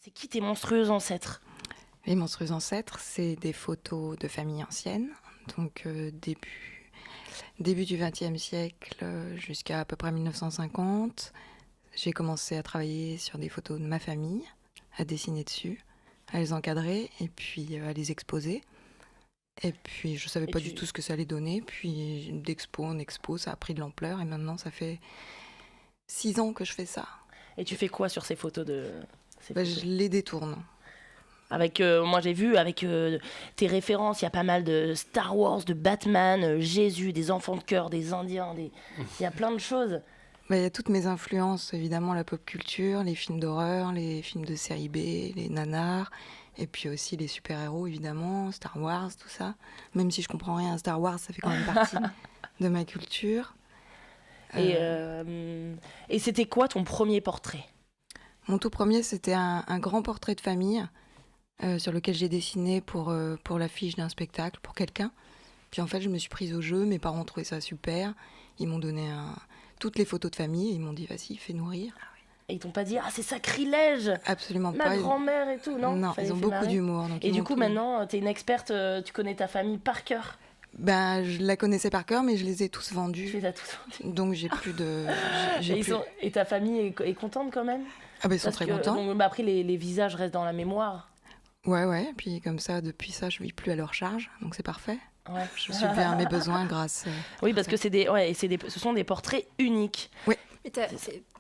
C'est qui tes monstrueux ancêtres ? Les monstrueux ancêtres, c'est des photos de familles anciennes, donc début du XXe siècle jusqu'à à peu près 1950. J'ai commencé à travailler sur des photos de ma famille, à dessiner dessus, à les encadrer et puis à les exposer. Et puis je savais pas du tout ce que ça allait donner. Puis d'expo en expo, ça a pris de l'ampleur et maintenant ça fait 6 ans que je fais ça. Et tu fais quoi sur ces photos Je les détourne. Avec, moi j'ai vu avec tes références, il y a pas mal de Star Wars, de Batman, Jésus, des enfants de cœur, des Indiens, il y a plein de choses. Il y a toutes mes influences, évidemment, la pop culture, les films d'horreur, les films de série B, les nanars, et puis aussi les super-héros, évidemment, Star Wars, tout ça. Même si je comprends rien à Star Wars, ça fait quand même partie de ma culture. Et c'était quoi ton premier portrait ? Mon tout premier, c'était un grand portrait de famille sur lequel j'ai dessiné pour l'affiche d'un spectacle, pour quelqu'un. Puis en fait, je me suis prise au jeu, mes parents ont trouvé ça super, ils m'ont donné toutes les photos de famille, et ils m'ont dit, vas-y, fais-nous rire. Et ils t'ont pas dit, ah c'est sacrilège, absolument ma pas. grand-mère et tout, non? Non, ils ont beaucoup d'humour. Et du coup, maintenant, t'es une experte, tu connais ta famille par cœur? Je la connaissais par cœur, mais je les ai tous vendus. Tu les as tous vendus. Donc j'ai plus de... Et ta famille est contente quand même? Ah ils sont très contents. Donc, après, les visages restent dans la mémoire. Ouais, puis comme ça, depuis ça, je vis plus à leur charge, donc c'est parfait. Ouais. Je subviens à mes besoins grâce... Oui, parce que ce sont des portraits uniques. Oui.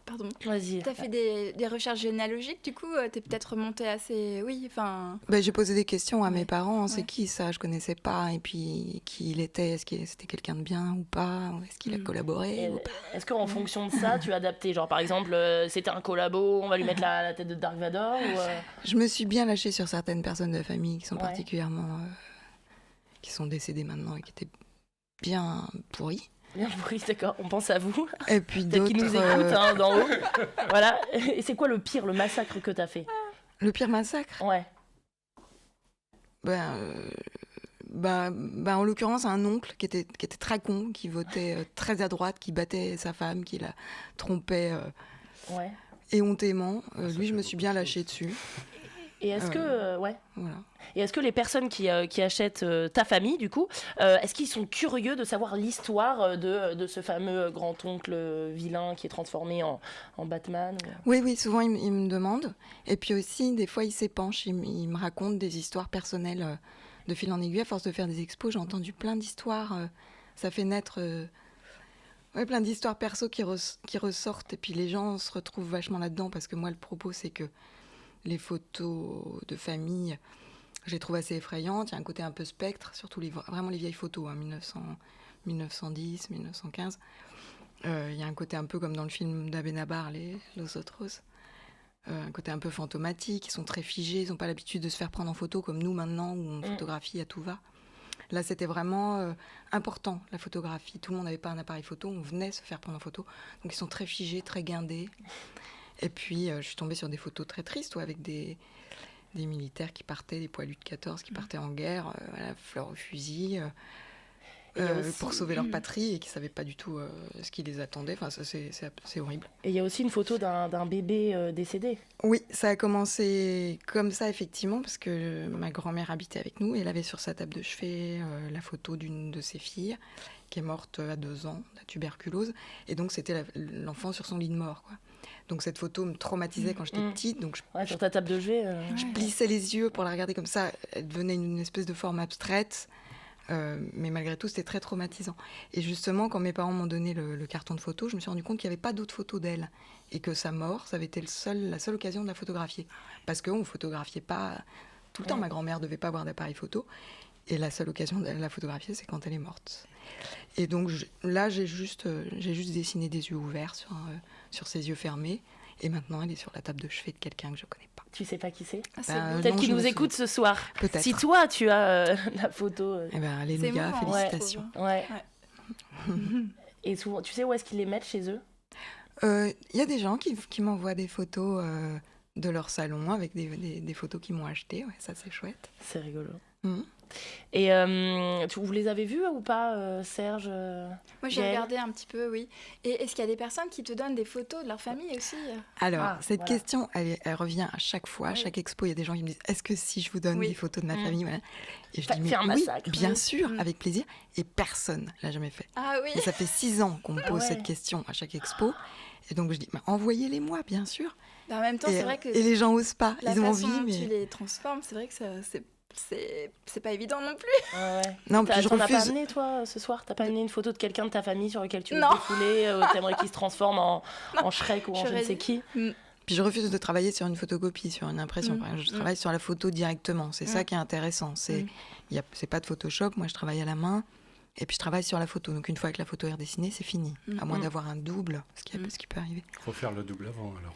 Pardon. Vas-y. T'as fait des recherches généalogiques, du coup, t'es peut-être remontée assez... Oui, enfin... J'ai posé des questions à mes parents. C'est qui ça? Je connaissais pas. Et puis, qui il était? Est-ce que c'était quelqu'un de bien ou pas? Est-ce qu'il a collaboré ou pas? Est-ce qu'en fonction de ça, tu as adapté? Genre, par exemple, c'était un collabo, on va lui mettre la tête de Dark Vador ou Je me suis bien lâchée sur certaines personnes de la famille qui sont particulièrement... qui sont décédées maintenant et qui étaient bien pourries. Bien pourri, d'accord, on pense à vous. Et puis d'autres qui nous écoutent d'en haut. Voilà. Et c'est quoi le massacre que t'as fait? Le pire massacre? Ouais. En l'occurrence, un oncle qui était très con, qui votait très à droite, qui battait sa femme, qui la trompait éhontément. Lui, je me suis bien lâchée dessus. Et est-ce que voilà. Et est-ce que les personnes qui achètent ta famille, du coup, est-ce qu'ils sont curieux de savoir l'histoire de ce fameux grand-oncle vilain qui est transformé en Batman Oui, souvent ils me demandent. Et puis aussi, des fois, ils s'épanchent, ils me racontent des histoires personnelles de fil en aiguille. À force de faire des expos, j'ai entendu plein d'histoires. Ça fait naître plein d'histoires perso qui ressortent. Et puis les gens se retrouvent vachement là-dedans parce que moi, le propos, c'est que les photos de famille, je les trouve assez effrayantes. Il y a un côté un peu spectre, surtout vraiment les vieilles photos, 1910, 1915. Il y a un côté un peu comme dans le film d'Abenabar, Los Otros. Un côté un peu fantomatique, ils sont très figés, ils n'ont pas l'habitude de se faire prendre en photo comme nous maintenant, où on photographie à tout va. Là, c'était vraiment important, la photographie. Tout le monde n'avait pas un appareil photo, on venait se faire prendre en photo. Donc ils sont très figés, très guindés. Et puis, je suis tombée sur des photos très tristes, avec des militaires qui partaient, des poilus de 14 qui partaient en guerre, fleur au fusil, pour sauver leur patrie et qui ne savaient pas du tout ce qui les attendait. Enfin, ça, c'est horrible. Et il y a aussi une photo d'un bébé décédé. Oui, ça a commencé comme ça, effectivement, parce que ma grand-mère habitait avec nous et elle avait sur sa table de chevet la photo d'une de ses filles qui est morte à 2 ans, de la tuberculose. Et donc, c'était l'enfant sur son lit de mort, quoi. Donc cette photo me traumatisait quand j'étais petite. Donc sur ta table de chevet. Je plissais les yeux pour la regarder comme ça. Elle devenait une espèce de forme abstraite. Mais malgré tout, c'était très traumatisant. Et justement, quand mes parents m'ont donné le carton de photos, je me suis rendu compte qu'il n'y avait pas d'autres photos d'elle. Et que sa mort, ça avait été la seule occasion de la photographier. Parce qu'on ne photographiait pas tout le temps. Ma grand-mère ne devait pas avoir d'appareil photo. Et la seule occasion de la photographier, c'est quand elle est morte. Et donc là, j'ai juste dessiné des yeux ouverts sur ses yeux fermés. Et maintenant, elle est sur la table de chevet de quelqu'un que je ne connais pas. Tu sais pas qui c'est? Peut-être qu'il nous écoute ce soir. Peut-être. Si toi, tu as la photo... alléluia, félicitations. Ouais. Et souvent, tu sais où est-ce qu'ils les mettent chez eux? Y a des gens qui m'envoient des photos de leur salon avec des photos qu'ils m'ont achetées. Ouais, ça, c'est chouette. C'est rigolo. Et vous les avez vus ou pas, Serge Moi, j'ai Gaëlle regardé un petit peu, oui. Et est-ce qu'il y a des personnes qui te donnent des photos de leur famille aussi? Alors, Ah, cette voilà. question, elle revient à chaque fois, à Oui. chaque expo. Il y a des gens qui me disent, est-ce que si je vous donne Oui. des photos de ma Mm. famille, voilà. Et je Fa- dis, mais faire un oui, massacre. bien Oui. sûr, Mm. avec plaisir. Et personne l'a jamais fait. Ah oui. Et ça fait 6 ans qu'on me pose Ouais. cette question à chaque expo. Et donc je dis, mais envoyez-les-moi, bien sûr. Bah, en même temps, c'est vrai que Et les gens osent pas. la Ils ont façon envie, dont mais tu les transformes, c'est vrai que c'est pas évident non plus. Ouais. non, puis je T'en as pas refuse. amené, toi, ce soir? T'as pas amené une photo de quelqu'un de ta famille sur lequel tu veux Non. défouler? T'aimerais qu'il se transforme en Shrek ou en je ne J'aurais sais dit. qui? Puis je refuse de travailler sur une photocopie, sur une impression. Mm. Par exemple, je travaille sur la photo directement. C'est ça Mm. qui est intéressant. C'est Mm. c'est pas de Photoshop. Moi, je travaille à la main. Et puis je travaille sur la photo. Donc une fois que la photo est redessinée, c'est fini. À moins Mm. d'avoir un double, ce qui peut arriver. Il faut faire le double avant alors.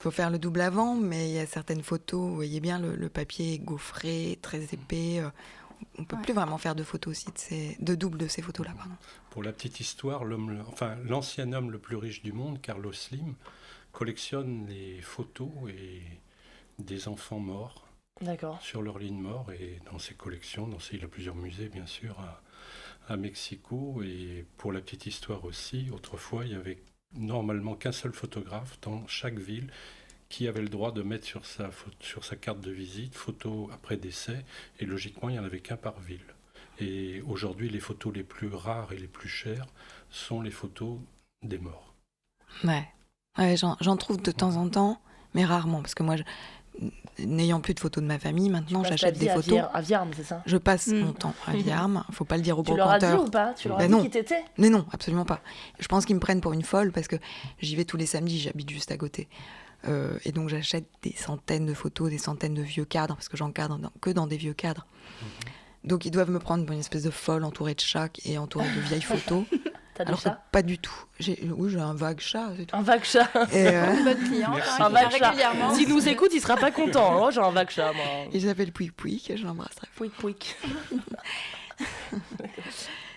Il faut faire le double avant, mais il y a certaines photos, vous voyez bien, le papier est gaufré, très épais. On peut Ouais. plus vraiment faire de photos aussi, de double de ces photos-là. Pardon. Pour la petite histoire, l'ancien homme le plus riche du monde, Carlos Slim, collectionne les photos des enfants morts D'accord. sur leur lit de mort et dans ses collections, il a plusieurs musées bien sûr à Mexico. Et pour la petite histoire aussi, autrefois il y avait normalement qu'un seul photographe dans chaque ville qui avait le droit de mettre sur sa carte de visite photo après décès, et logiquement il n'y en avait qu'un par ville. Et aujourd'hui les photos les plus rares et les plus chères sont les photos des morts. Ouais, j'en trouve de temps en temps, mais rarement, parce que moi, n'ayant plus de photos de ma famille, maintenant Passe ta j'achète vie des à photos. À Viarme, c'est ça? Je passe Mm. mon temps à Viarme, faut pas le dire au Tu leur as dit brocanteur. ou pas? Tu leur as Ben dit non. qui t'étais? Mais non, absolument pas. Je pense qu'ils me prennent pour une folle parce que j'y vais tous les samedis, j'habite juste à côté. Et donc j'achète des centaines de photos, des centaines de vieux cadres, parce que j'encadre que dans des vieux cadres. Donc ils doivent me prendre pour une espèce de folle entourée de chats et entourée de vieilles photos. T'as des Alors que chats? pas du tout. Oui, j'ai un vague chat, c'est tout. Un vague chat. Et, Une bonne cliente, Merci. hein, Un qui vague vient chat. régulièrement. S'il nous écoute, il sera pas content. Moi, j'ai un vague chat, moi. il s'appelle Pouic Pouic, je l'embrasse très fort. Pouic, pouic.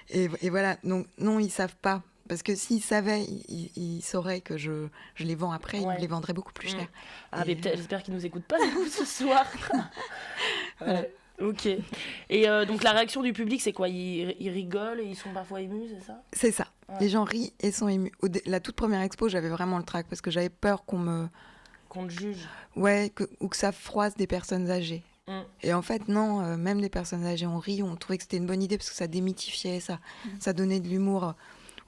Et voilà, donc non, ils savent pas. Parce que s'ils savaient, ils sauraient que je les vends après, ils Ouais. me les vendraient beaucoup plus cher. Ah, mais Et- peut-être, j'espère qu'ils nous écoutent pas du coup, ce soir. Ouais. Ok. Et donc la réaction du public, c'est quoi? Ils rigolent et ils sont parfois émus, c'est ça? C'est ça. Ouais. Les gens rient et sont émus. La toute première expo, j'avais vraiment le trac parce que j'avais peur Qu'on te juge. Ouais, ou que ça froisse des personnes âgées. Mm. Et en fait, non, même les personnes âgées ont ri, on trouvait que c'était une bonne idée parce que ça démythifiait, ça donnait de l'humour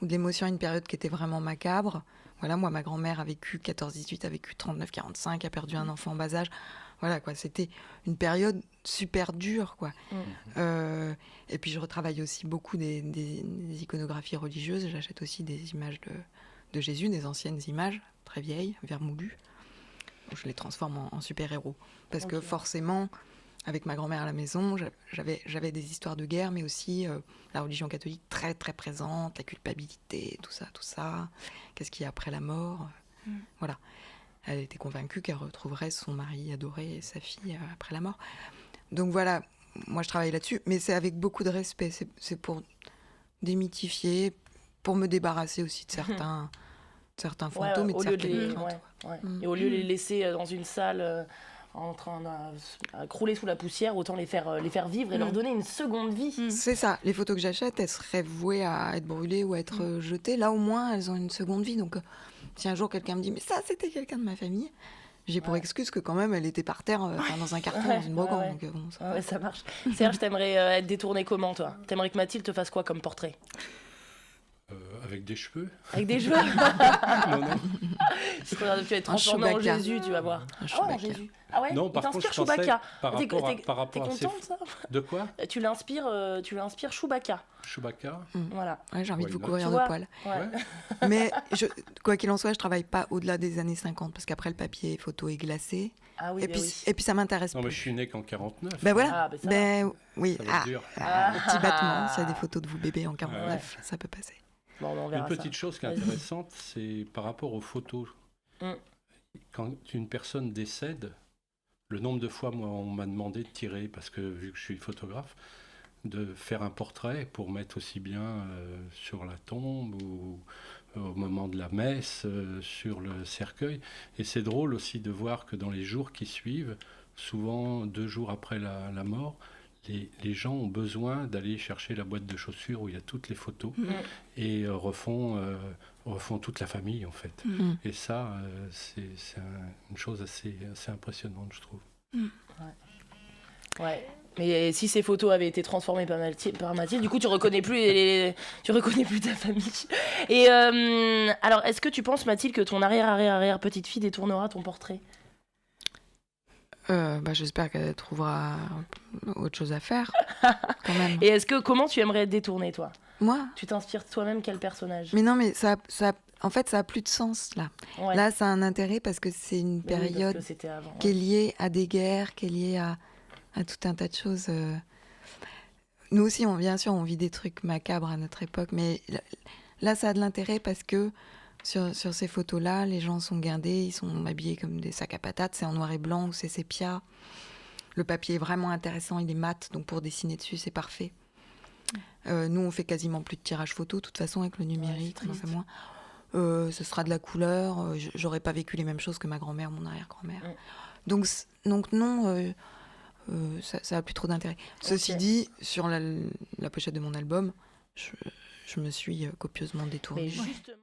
ou de l'émotion à une période qui était vraiment macabre. Voilà, moi, ma grand-mère a vécu 14-18, a vécu 39-45, a perdu un enfant en bas âge. Voilà, quoi, c'était une période super dure, quoi. Et puis, je retravaille aussi beaucoup des iconographies religieuses. J'achète aussi des images de Jésus, des anciennes images, très vieilles, vermoulues. Je les transforme en super-héros. Parce que Ok. forcément, avec ma grand-mère à la maison, j'avais des histoires de guerre, mais aussi la religion catholique très très présente, la culpabilité, tout ça. Qu'est-ce qu'il y a après la mort? Voilà. Elle était convaincue qu'elle retrouverait son mari adoré et sa fille après la mort. Donc voilà, moi je travaille là-dessus, mais c'est avec beaucoup de respect. C'est pour démythifier, pour me débarrasser aussi de certains fantômes et de au lieu de certaines les, craintes. ouais. Mm. Et au lieu de les laisser dans une salle en train à crouler sous la poussière, autant les faire vivre et leur donner une seconde vie. C'est ça, les photos que j'achète, elles seraient vouées à être brûlées ou à être jetées. Là, au moins, elles ont une seconde vie. Donc, si un jour quelqu'un me dit « Mais ça, c'était quelqu'un de ma famille », j'ai pour excuse que quand même, elle était par terre, dans un carton, dans une brocante. Ouais. Donc, bon, ça- Ouais, ça marche. Serge, t'aimerais être détourné comment, toi? T'aimerais que Mathilde te fasse quoi comme portrait? Avec des cheveux. Avec des cheveux? Non, non. Tu vas être transformé en Chewbacca. Jésus, tu vas voir. Un Ah ouais, en Chewbacca. Jésus. Ah ouais, Non, il par contre, t'inspire je pensais Chewbacca. par T'es- rapport à, t'es- par rapport T'es à ces... content de ça? De quoi? Tu l'inspires Chewbacca. Chewbacca? Voilà. Ouais, j'ai envie de Why vous not? courir Tu de vois poil. Ouais. Ouais. Mais quoi qu'il en soit, je travaille pas au-delà des années 50, parce qu'après, le papier photo est glacé. Ah oui, et, bah puis, oui. et puis, ça m'intéresse Non, mais plus. je suis né qu'en 49. Ben voilà. Ah, ben ça Ben oui. Ça va être dur. Petit battement. S'il y a des photos de vous bébé en 49, Ouais. ça peut passer. Bon, on Une verra petite ça. chose qui est Vas-y. intéressante, c'est par rapport aux photos. Mm. Quand une personne décède, le nombre de fois, moi, on m'a demandé de tirer, parce que vu que je suis photographe, de faire un portrait pour mettre aussi bien sur la tombe ou au moment de la messe, sur le cercueil. Et c'est drôle aussi de voir que dans les jours qui suivent, souvent 2 jours après la mort, les gens ont besoin d'aller chercher la boîte de chaussures où il y a toutes les photos et refont toute la famille en fait. Et ça, c'est une chose assez impressionnante, je trouve. Ouais. Mais si ces photos avaient été transformées par Mathilde, du coup, tu reconnais plus ta famille. Et alors, est-ce que tu penses, Mathilde, que ton arrière petite fille détournera ton portrait ? J'espère qu'elle trouvera autre chose à faire, quand même. Et comment tu aimerais être détournée, toi ? Moi ? Tu t'inspires toi-même quel personnage ? Mais non, mais en fait, ça a plus de sens, là. Ouais. Là, ça a un intérêt parce que c'est une période parce que c'était avant, qui est liée à des guerres, qui est liée à tout un tas de choses. Nous aussi, bien sûr, on vit des trucs macabres à notre époque, mais là, ça a de l'intérêt parce que sur ces photos-là, les gens sont guindés, ils sont habillés comme des sacs à patates, c'est en noir et blanc ou c'est sépia. Le papier est vraiment intéressant, il est mat, donc pour dessiner dessus, c'est parfait. Nous, on fait quasiment plus de tirage photo, de toute façon, avec le numérique, on en fait moins. Ce sera de la couleur, j'aurais pas vécu les mêmes choses que ma grand-mère, mon arrière-grand-mère. Donc non, ça a plus trop d'intérêt. Ceci dit, sur la pochette de mon album, je me suis copieusement détournée. Mais justement...